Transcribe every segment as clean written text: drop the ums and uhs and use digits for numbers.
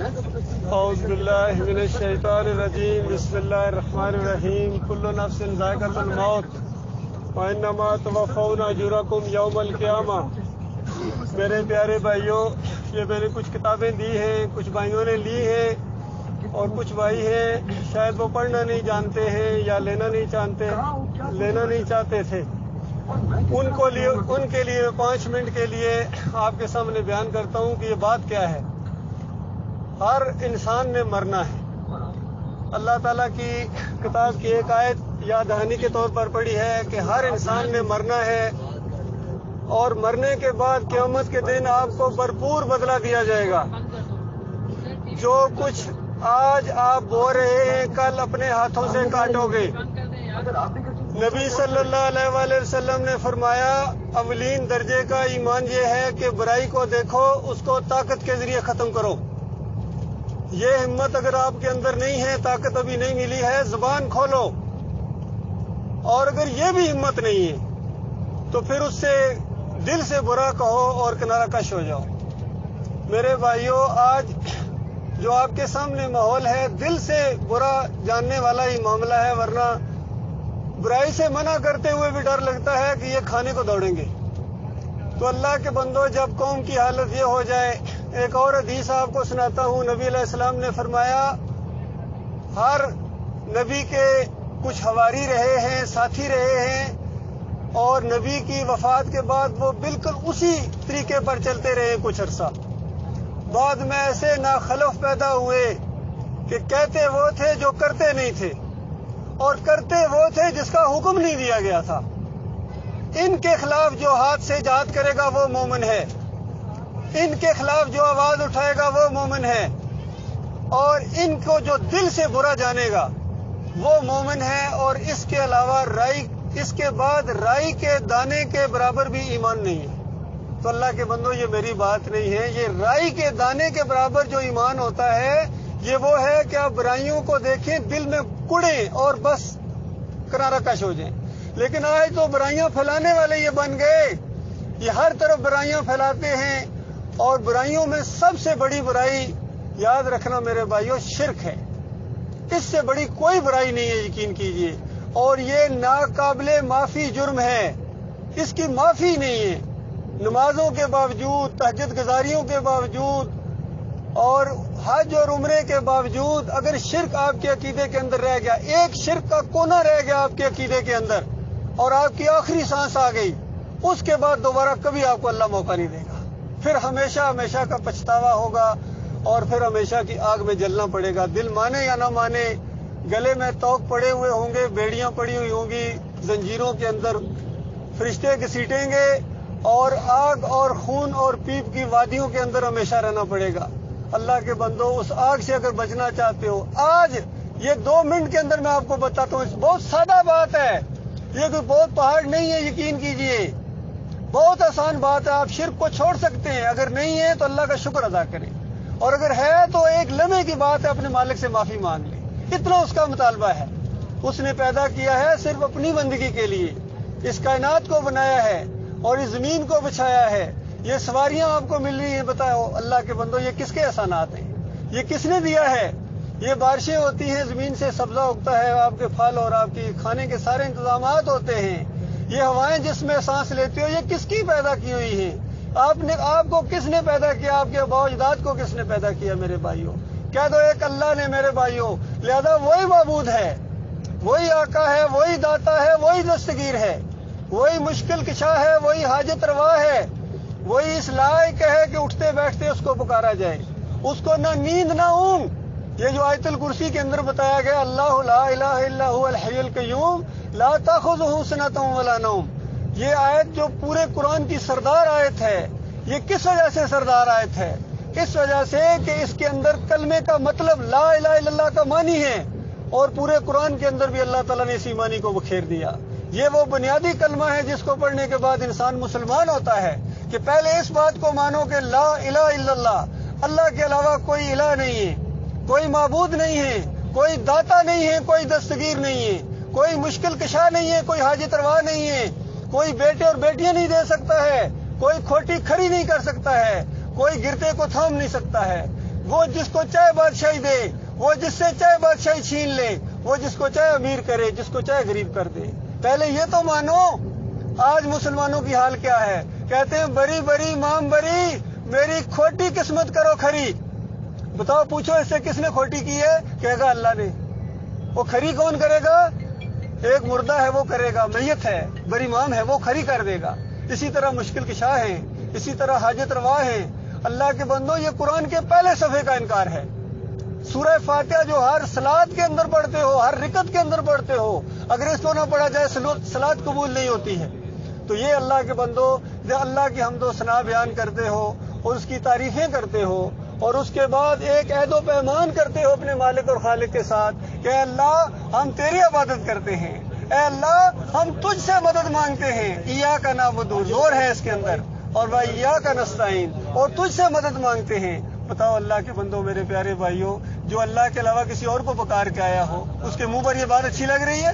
أعوذ بالله من الشيطان الرجيم بسم الله الرحمن الرحيم كل نفس ذائقة الموت وإنما توفون أجوركم يوم القيامة۔ میرے پیارے بھائیوں، یہ میں نے کچھ کتابیں دی ہیں، کچھ بھائیوں نے لی ہیں، اور کچھ بھائی ہیں شاید وہ پڑھنا نہیں جانتے ہیں یا لینا نہیں چاہتے تھے۔ ان کے لیے 5 منٹ کے لیے آپ کے سامنے بیان کرتا ہوں کہ یہ بات کیا ہے۔ ہر انسان نے مرنا ہے۔ اللہ تعالیٰ کی کتاب کی ایک آیت یاد دہانی کے طور پر پڑھی ہے کہ ہر انسان نے مرنا ہے، اور مرنے کے بعد قیامت کے دن آپ کو بھرپور بدلہ دیا جائے گا۔ جو کچھ آج آپ بو رہے ہیں کل اپنے ہاتھوں سے کاٹو گے۔ نبی صلی اللہ علیہ وآلہ وسلم نے فرمایا اولین درجے کا ایمان یہ ہے کہ برائی کو دیکھو، اس کو طاقت کے ذریعے ختم کرو۔ یہ ہمت اگر آپ کے اندر نہیں ہے، طاقت ابھی نہیں ملی ہے، زبان کھولو۔ اور اگر یہ بھی ہمت نہیں ہے تو پھر اس سے دل سے برا کہو اور کنارہ کش ہو جاؤ۔ میرے بھائیوں، آج جو آپ کے سامنے ماحول ہے دل سے برا جاننے والا ہی معاملہ ہے، ورنہ برائی سے منع کرتے ہوئے بھی ڈر لگتا ہے کہ یہ کھانے کو دوڑیں گے۔ تو اللہ کے بندو، جب قوم کی حالت یہ ہو جائے، ایک اور حدیث آپ کو سناتا ہوں۔ نبی علیہ السلام نے فرمایا ہر نبی کے کچھ حواری رہے ہیں، ساتھی رہے ہیں، اور نبی کی وفات کے بعد وہ بالکل اسی طریقے پر چلتے رہے کچھ عرصہ۔ بعد میں ایسے ناخلف پیدا ہوئے کہ کہتے وہ تھے جو کرتے نہیں تھے، اور کرتے وہ تھے جس کا حکم نہیں دیا گیا تھا۔ ان کے خلاف جو ہاتھ سے جہاد کرے گا وہ مومن ہے، ان کے خلاف جو آواز اٹھائے گا وہ مومن ہے، اور ان کو جو دل سے برا جانے گا وہ مومن ہے۔ اور اس کے علاوہ اس کے بعد رائی کے دانے کے برابر بھی ایمان نہیں ہے۔ تو اللہ کے بندو، یہ میری بات نہیں ہے، یہ رائی کے دانے کے برابر جو ایمان ہوتا ہے یہ وہ ہے کہ آپ برائیوں کو دیکھیں، دل میں کڑیں اور بس کنارہ کش ہو جائیں۔ لیکن آج تو برائیاں پھیلانے والے یہ بن گئے، یہ ہر طرف برائیاں پھیلاتے ہیں، اور برائیوں میں سب سے بڑی برائی، یاد رکھنا میرے بھائیوں، شرک ہے۔ اس سے بڑی کوئی برائی نہیں ہے، یقین کیجئے، اور یہ ناقابل معافی جرم ہے، اس کی معافی نہیں ہے۔ نمازوں کے باوجود، تہجد گزاریوں کے باوجود، اور حج اور عمرے کے باوجود اگر شرک آپ کے عقیدے کے اندر رہ گیا، ایک شرک کا کونا رہ گیا آپ کے عقیدے کے اندر، اور آپ کی آخری سانس آ گئی، اس کے بعد دوبارہ کبھی آپ کو اللہ موقع نہیں دے گا۔ پھر ہمیشہ ہمیشہ کا پچھتاوا ہوگا، اور پھر ہمیشہ کی آگ میں جلنا پڑے گا۔ دل مانے یا نہ مانے، گلے میں توق پڑے ہوئے ہوں گے، بیڑیاں پڑی ہوئی ہوں گی، زنجیروں کے اندر فرشتے گھسیٹیں گے، اور آگ اور خون اور پیپ کی وادیوں کے اندر ہمیشہ رہنا پڑے گا۔ اللہ کے بندو، اس آگ سے اگر بچنا چاہتے ہو، آج یہ 2 منٹ کے اندر میں آپ کو بتاتا ہوں، بہت سادہ بات ہے، یہ کوئی بہت پہاڑ نہیں ہے، یقین کیجئے، بہت آسان بات ہے۔ آپ شرک کو چھوڑ سکتے ہیں، اگر نہیں ہے تو اللہ کا شکر ادا کریں، اور اگر ہے تو ایک لمحے کی بات ہے، اپنے مالک سے معافی مانگ لیں، اتنا اس کا مطالبہ ہے۔ اس نے پیدا کیا ہے صرف اپنی بندگی کے لیے، اس کائنات کو بنایا ہے اور اس زمین کو بچھایا ہے۔ یہ سواریاں آپ کو مل رہی ہیں، بتاؤ اللہ کے بندو، یہ کس کے احسانات ہیں؟ یہ کس نے دیا ہے؟ یہ بارشیں ہوتی ہیں، زمین سے سبزہ اگتا ہے، آپ کے پھل اور آپ کی کھانے کے سارے انتظامات ہوتے ہیں۔ یہ ہوائیں جس میں سانس لیتے ہو، یہ کس کی پیدا کی ہوئی ہیں؟ آپ کو کس نے پیدا کیا؟ آپ کے آباء و اجداد کو کس نے پیدا کیا؟ میرے بھائیوں، کہہ دو ایک اللہ نے میرے بھائیوں، لہذا وہی معبود ہے، وہی آقا ہے، وہی داتا ہے، وہی دستگیر ہے، وہی مشکل کشا ہے، وہی حاجت روا ہے، وہی اس لائق ہے کہ اٹھتے بیٹھتے اس کو پکارا جائے، اس کو نہ نیند نہ اونگ۔ یہ جو آیت الکرسی کے اندر بتایا گیا، اللہ لا الہ الا هو الحی القیوم لا تاخذہ سنۃ ولا نوم، یہ آیت جو پورے قرآن کی سردار آیت ہے، یہ کس وجہ سے سردار آیت ہے؟ اس وجہ سے کہ اس کے اندر کلمے کا مطلب لا الہ الا اللہ کا معنی ہے، اور پورے قرآن کے اندر بھی اللہ تعالیٰ نے اسی معنی کو بکھیر دیا۔ یہ وہ بنیادی کلمہ ہے جس کو پڑھنے کے بعد انسان مسلمان ہوتا ہے، کہ پہلے اس بات کو مانو کہ لا الہ الا اللہ، اللہ کے علاوہ کوئی الہ نہیں ہے، کوئی معبود نہیں ہے، کوئی داتا نہیں ہے، کوئی دستگیر نہیں ہے، کوئی مشکل کشا نہیں ہے، کوئی حاجت روا نہیں ہے، کوئی بیٹے اور بیٹیاں نہیں دے سکتا ہے، کوئی کھوٹی کھڑی نہیں کر سکتا ہے، کوئی گرتے کو تھام نہیں سکتا ہے، وہ جس کو چاہے بادشاہی دے، وہ جس سے چاہے بادشاہی چھین لے، وہ جس کو چاہے امیر کرے، جس کو چاہے غریب کر دے۔ پہلے یہ تو مانو۔ آج مسلمانوں کی حال کیا ہے؟ کہتے ہیں بری بری امام بری، میری کھوٹی قسمت کرو کھری۔ بتاؤ، پوچھو اس سے کس نے کھوٹی کی ہے؟ کہے گا اللہ نے۔ وہ کھری کون کرے گا؟ ایک مردہ ہے وہ کرے گا، میت ہے، بری امام ہے وہ کھری کر دے گا۔ اسی طرح مشکل کشا ہیں، اسی طرح حاجت روا ہیں۔ اللہ کے بندو، یہ قرآن کے پہلے صفحے کا انکار ہے۔ سورہ فاتحہ جو ہر صلات کے اندر پڑھتے ہو، ہر رکعت کے اندر پڑھتے ہو، اگر اس کو نہ پڑھا جائے صلات قبول نہیں ہوتی ہے۔ تو یہ اللہ کے بندو، جو اللہ کی حمد و ثنا بیان کرتے ہو اور اس کی تعریفیں کرتے ہو، اور اس کے بعد ایک عہد و پیمان کرتے ہو اپنے مالک اور خالق کے ساتھ کہ اے اللہ ہم تیری عبادت کرتے ہیں، اے اللہ ہم تجھ سے مدد مانگتے ہیں، ایاک نعبد، زور ہے اس کے اندر، اور وایاک نستعین، اور تجھ سے مدد مانگتے ہیں۔ بتاؤ اللہ کے بندو، میرے پیارے بھائیوں، جو اللہ کے علاوہ کسی اور کو پکار کے آیا ہو، اس کے منہ پر یہ بات اچھی لگ رہی ہے؟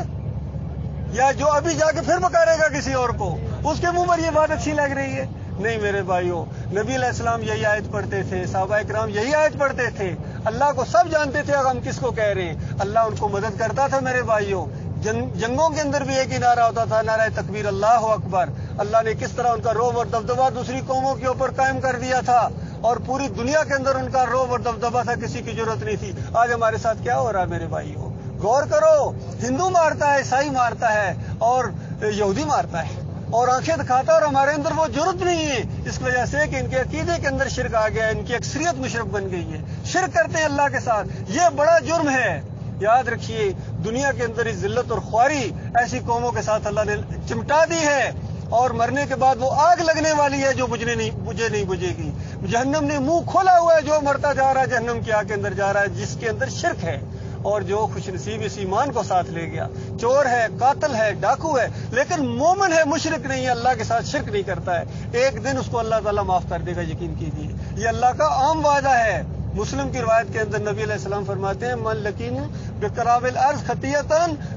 یا جو ابھی جا کے پھر پکارے گا کسی اور کو، اس کے منہ پر یہ بات اچھی لگ رہی ہے؟ نہیں میرے بھائیوں، نبی علیہ السلام یہی آیت پڑھتے تھے، صحابہ کرام یہی آیت پڑھتے تھے، اللہ کو سب جانتے تھے ہم کس کو کہہ رہے ہیں۔ اللہ ان کو مدد کرتا تھا میرے بھائیوں۔ جنگوں کے اندر بھی ایک ہی نعرہ ہوتا تھا، نعرہ تکبیر، اللہ اکبر۔ اللہ نے کس طرح ان کا رعب اور دبدبہ دوسری قوموں کے اوپر قائم کر دیا تھا، اور پوری دنیا کے اندر ان کا رعب اور دبدبہ تھا، کسی کی ضرورت نہیں تھی۔ آج ہمارے ساتھ کیا ہو رہا ہے میرے بھائیوں؟ غور کرو، ہندو مارتا ہے، عیسائی مارتا ہے، اور یہودی مارتا ہے، اور آنکھیں دکھاتا ہے، اور ہمارے اندر وہ ضرورت نہیں ہے، اس وجہ سے کہ ان کے عقیدے کے اندر شرک آ گیا ہے، ان کی اکثریت مشرک بن گئی ہے، شرک کرتے ہیں اللہ کے ساتھ۔ یہ بڑا جرم ہے۔ یاد رکھیے، دنیا کے اندر ذلت اور خواری ایسی قوموں کے ساتھ اللہ نے چمٹا دی ہے، اور مرنے کے بعد وہ آگ لگنے والی ہے جو بجھے نہیں بجھے گی۔ جہنم نے منہ کھولا ہوا ہے، جو مرتا جا رہا ہے جہنم کی آگ کے اندر جا رہا ہے، جس کے اندر شرک ہے، اور جو خوش نصیب اس ایمان کو ساتھ لے گیا، چور ہے، قاتل ہے، ڈاکو ہے، لیکن مومن ہے، مشرک نہیں ہے، اللہ کے ساتھ شرک نہیں کرتا ہے، ایک دن اس کو اللہ تعالیٰ معاف کر دے گا، یقین کیجیے۔ یہ اللہ کا عام وعدہ ہے۔ مسلم کی روایت کے اندر نبی علیہ السلام فرماتے ہیں، من لقین بقراب الارض خطیئۃ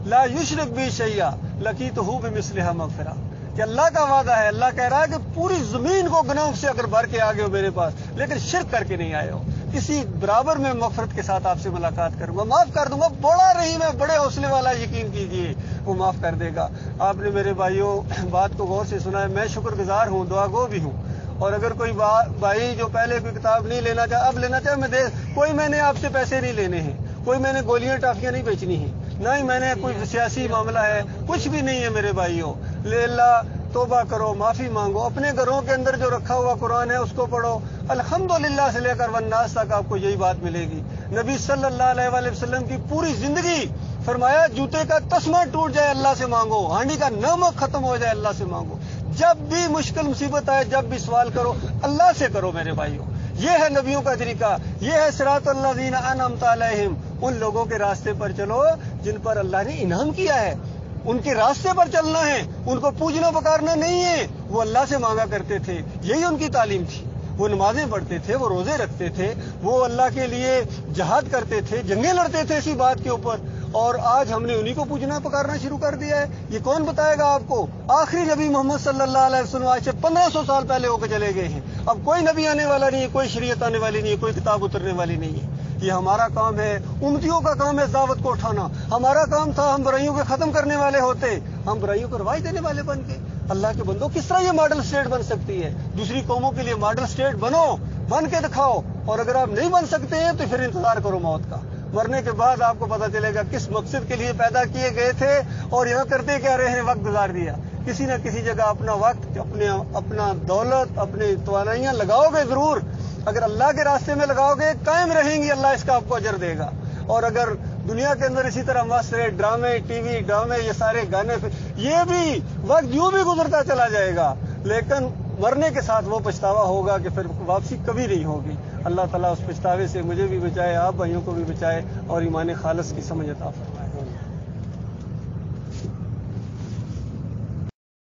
لا یشرک بی شیئا لقیتہ بمثلھا مغفرہ، کہ اللہ کا وعدہ ہے، اللہ کہہ رہا ہے کہ پوری زمین کو گناہوں سے اگر بھر کے آگے ہو میرے پاس، لیکن شرک کر کے نہیں آئے ہو، اسی برابر میں مغفرت کے ساتھ آپ سے ملاقات کروں گا، معاف کر دوں گا۔ بڑا رحیم ہے، بڑے حوصلے والا، یقین کیجیے وہ معاف کر دے گا۔ آپ نے میرے بھائیوں بات کو غور سے سنا ہے، میں شکر گزار ہوں، دعا گو بھی ہوں، اور اگر کوئی بھائی جو پہلے کوئی کتاب نہیں لینا چاہے، اب لینا چاہے، میں نے آپ سے پیسے نہیں لینے ہیں، کوئی میں نے گولیاں ٹافیاں نہیں بیچنی ہیں، نہ ہی میں نے کوئی سیاسی معاملہ ہے، کچھ بھی نہیں ہے میرے بھائیوں۔ لے اللہ توبہ کرو، معافی مانگو، اپنے گھروں کے اندر جو رکھا ہوا قرآن ہے اس کو پڑھو، الحمدللہ سے لے کر والناس تک آپ کو یہی بات ملے گی۔ نبی صلی اللہ علیہ وآلہ وسلم کی پوری زندگی فرمایا، جوتے کا تسمہ ٹوٹ جائے اللہ سے مانگو، ہانڈی کا نمک ختم ہو جائے اللہ سے مانگو، جب بھی مشکل مصیبت آئے، جب بھی سوال کرو اللہ سے کرو میرے بھائیوں۔ یہ ہے نبیوں کا طریقہ، یہ ہے صراط الذین انعمت علیہم، ان لوگوں کے راستے پر چلو جن پر اللہ نے انعام کیا ہے، ان کے راستے پر چلنا ہے، ان کو پوجنا پکارنا نہیں ہے۔ وہ اللہ سے مانگا کرتے تھے، یہی ان کی تعلیم تھی، وہ نمازیں پڑھتے تھے، وہ روزے رکھتے تھے، وہ اللہ کے لیے جہاد کرتے تھے، جنگیں لڑتے تھے اسی بات کے اوپر، اور آج ہم نے انہی کو پوجنا پکارنا شروع کر دیا ہے۔ یہ کون بتائے گا آپ کو؟ آخری نبی محمد صلی اللہ علیہ وسلم آج سے 1500 سال پہلے ہو کے چلے گئے ہیں، اب کوئی نبی آنے والا نہیں ہے، کوئی شریعت آنے والی نہیں ہے، کوئی کتاب اترنے والی نہیں ہے۔ یہ ہمارا کام ہے، امتیوں کا کام ہے دعوت کو اٹھانا۔ ہمارا کام تھا ہم برائیوں کے ختم کرنے والے ہوتے، ہم برائیوں کو رواج دینے والے بن کے۔ اللہ کے بندوں، کس طرح یہ ماڈل اسٹیٹ بن سکتی ہے؟ دوسری قوموں کے لیے ماڈل اسٹیٹ بنو، بن کے دکھاؤ، اور اگر آپ نہیں بن سکتے ہیں تو پھر انتظار کرو موت کا۔ مرنے کے بعد آپ کو پتہ چلے گا کس مقصد کے لیے پیدا کیے گئے تھے اور یہاں کرتے کیا رہے ہیں، وقت گزار دیا۔ کسی نہ کسی جگہ اپنا وقت، اپنا دولت، اپنی توانائیاں لگاؤ گے ضرور، اگر اللہ کے راستے میں لگاؤ گے قائم رہیں گی، اللہ اس کا آپ کو اجر دے گا۔ اور اگر دنیا کے اندر اسی طرح مست رہے، ڈرامے، ٹی وی ڈرامے، یہ سارے گانے، یہ بھی وقت یوں بھی گزرتا چلا جائے گا، لیکن مرنے کے ساتھ وہ پچھتاوا ہوگا کہ پھر واپسی کبھی نہیں ہوگی۔ اللہ تعالیٰ اس پچھتاوے سے مجھے بھی بچائے، آپ بھائیوں کو بھی بچائے، اور ایمان خالص کی سمجھ عطا فرمائے۔